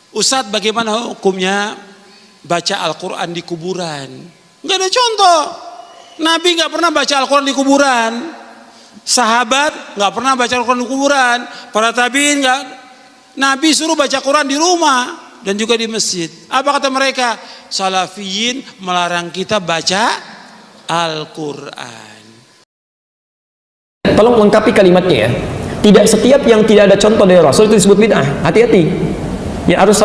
Ustadz, bagaimana hukumnya baca Al-Quran di kuburan? Nggak ada contoh. Nabi nggak pernah baca Al-Quran di kuburan. Sahabat nggak pernah baca Al-Quran di kuburan. Para tabiin nggak. Nabi suruh baca Quran di rumah dan juga di masjid. Apa kata mereka? Salafiyin melarang kita baca Al-Quran. Tolong lengkapi kalimatnya ya. Tidak setiap yang tidak ada contoh dari Rasul itu disebut bid'ah. Hati-hati. Ya harus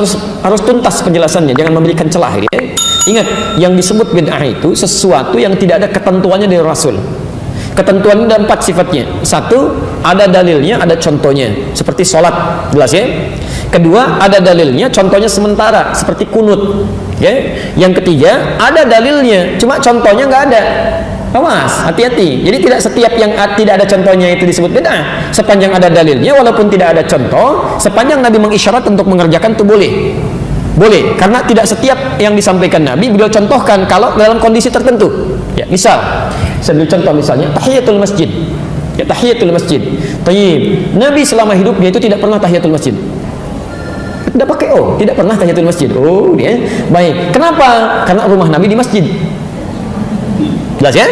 tuntas penjelasannya, jangan memberikan celah ya. Ingat, yang disebut bid'ah itu sesuatu yang tidak ada ketentuannya dari Rasul. Ketentuannya ada 4 sifatnya. 1, ada dalilnya, ada contohnya. Seperti sholat, jelas ya. Kedua, ada dalilnya, contohnya sementara, seperti kunut ya. Yang ketiga, ada dalilnya, cuma contohnya nggak ada. Awas, hati-hati. Jadi tidak setiap yang tidak ada contohnya itu disebut bid'ah. Sepanjang ada dalilnya, walaupun tidak ada contoh, sepanjang Nabi mengisyarat untuk mengerjakan itu boleh. Boleh, karena tidak setiap yang disampaikan Nabi beliau contohkan kalau dalam kondisi tertentu. Ya, misal, saya beri contoh misalnya tahiyatul masjid. Ya, tahiyatul masjid. Tayyib. Nabi selama hidupnya itu tidak pernah tahiyatul masjid. Tidak pakai tidak pernah tahiyatul masjid. Dia. Baik. Kenapa? Karena rumah Nabi di masjid. Jelas ya?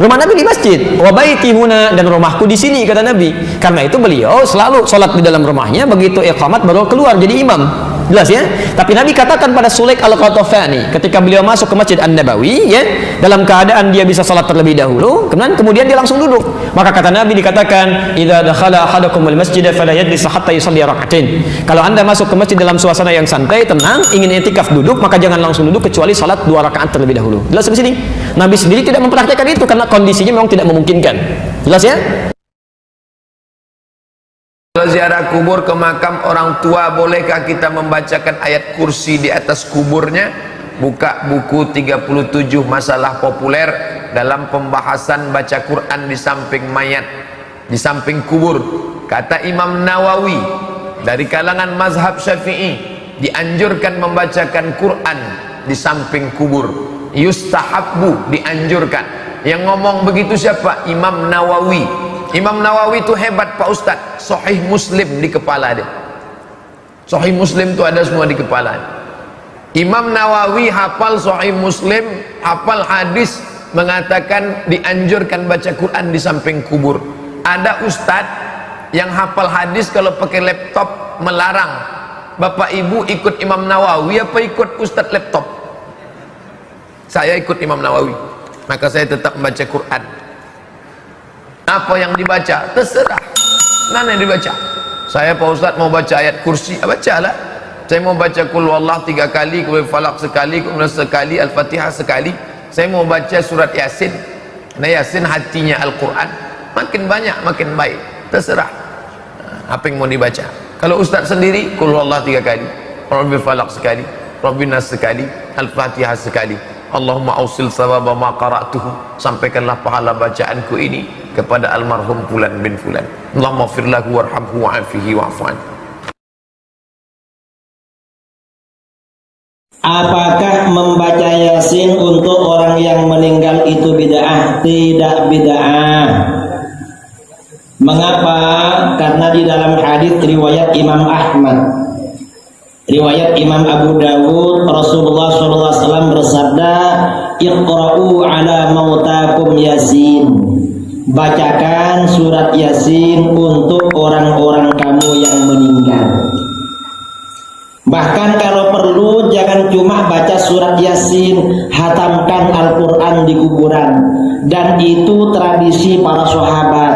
Rumah Nabi di masjid. Wa baiti huna, dan rumahku di sini kata Nabi. Karena itu beliau selalu sholat di dalam rumahnya, begitu iqamat baru keluar jadi imam. Jelas ya? Tapi Nabi katakan pada Sulaik Al-Qatafani ketika beliau masuk ke Masjid An-Nabawi ya, dalam keadaan dia bisa salat terlebih dahulu, kemudian dia langsung duduk. Maka kata Nabi dikatakan, "Idza dakhala ahadakumul masjid fala yajlis hatta yusalli rak'atain." Kalau Anda masuk ke masjid dalam suasana yang santai, tenang, ingin i'tikaf duduk, maka jangan langsung duduk kecuali salat 2 rakaat terlebih dahulu. Jelas di sini? Nabi sendiri tidak mempraktikkan itu karena kondisinya memang tidak memungkinkan. Jelas ya? Kalau ziarah kubur ke makam orang tua, bolehkah kita membacakan ayat kursi di atas kuburnya? Buka buku 37 masalah populer dalam pembahasan baca Quran di samping mayat, di samping kubur. Kata Imam Nawawi, dari kalangan mazhab Syafi'i, dianjurkan membacakan Quran di samping kubur. Yustahabbu, dianjurkan. Yang ngomong begitu siapa? Imam Nawawi. Imam Nawawi itu hebat Pak Ustadz, Sahih Muslim di kepala dia. Sahih Muslim itu ada semua di kepala. Imam Nawawi hafal Sahih Muslim, hafal hadis, mengatakan dianjurkan baca Quran di samping kubur. Ada Ustadz yang hafal hadis kalau pakai laptop melarang. Bapak Ibu ikut Imam Nawawi apa ikut Ustadz laptop? Saya ikut Imam Nawawi, maka saya tetap membaca Quran. Apa yang dibaca? Terserah. Mana yang dibaca? Saya Pak Ustadz mau baca ayat kursi, bacalah. Saya mau baca Qul Huwallah 3 kali, Qul Falaq sekali, Qul Nas sekali, Al-Fatihah sekali. Saya mau baca surat Yasin. Nah, Yasin hatinya Al-Quran. Makin banyak makin baik. Terserah. Apa yang mau dibaca? Kalau Ustadz sendiri, Qul Huwallah 3 kali, Qul Falaq sekali, Qul Nas sekali, Al-Fatihah sekali. Allahumma ausil sawaba ma qara'tuhu, sampaikanlah pahala bacaanku ini kepada almarhum fulan bin fulan. Allahumma ighfir lahu warhamhu wa'afihi wa'fu anhu. Apakah membaca Yasin untuk orang yang meninggal itu bid'ah? Tidak bid'ah. Mengapa? Karena di dalam hadis riwayat Imam Ahmad, riwayat Imam Abu Dawud, Rasulullah SAW bersabda, "Iqra'u ala mautakum Yasin." Bacakan surat Yasin untuk orang-orang kamu yang meninggal. Bahkan kalau perlu jangan cuma baca surat Yasin, hatamkan Al-Quran di kuburan. Dan itu tradisi para sahabat.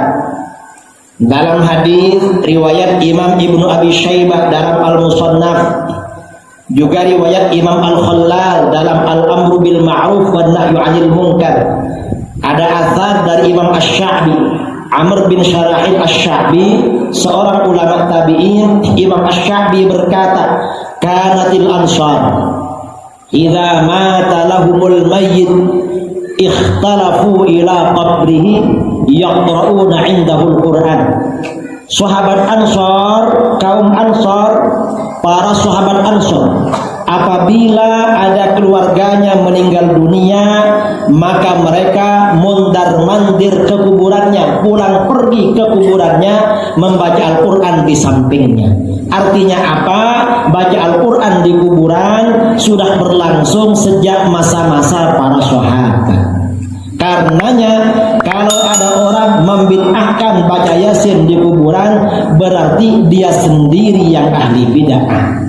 Dalam hadis riwayat Imam Ibnu Abi Syaibah dalam Al-Musannaf, juga riwayat Imam Al-Khallal dalam Al-Amru bil Ma'ruf wan Nahyu 'anil Munkar, ada athar dari Imam Asy-Sya'bi, Amr bin Syarahil Asy-Sya'bi, seorang ulama tabi'in. Imam Asy-Sya'bi berkata, "Kanatil ansar idza mata lahumul mayyit ikhtalafu ila qabrihi yaqra'una 'indahul Qur'an." Sahabat Ansar, kaum Ansar, para sahabat Ansar apabila ada keluarganya meninggal dunia, maka mereka mondar-mandir ke kuburannya, pulang pergi ke kuburannya, membaca Al-Quran di sampingnya. Artinya apa? Baca Al-Quran di kuburan sudah berlangsung sejak masa-masa para sahabat. Karenanya kalau ada orang membid'ahkan baca Yasin di kuburan, berarti dia sendiri yang ahli bid'ah.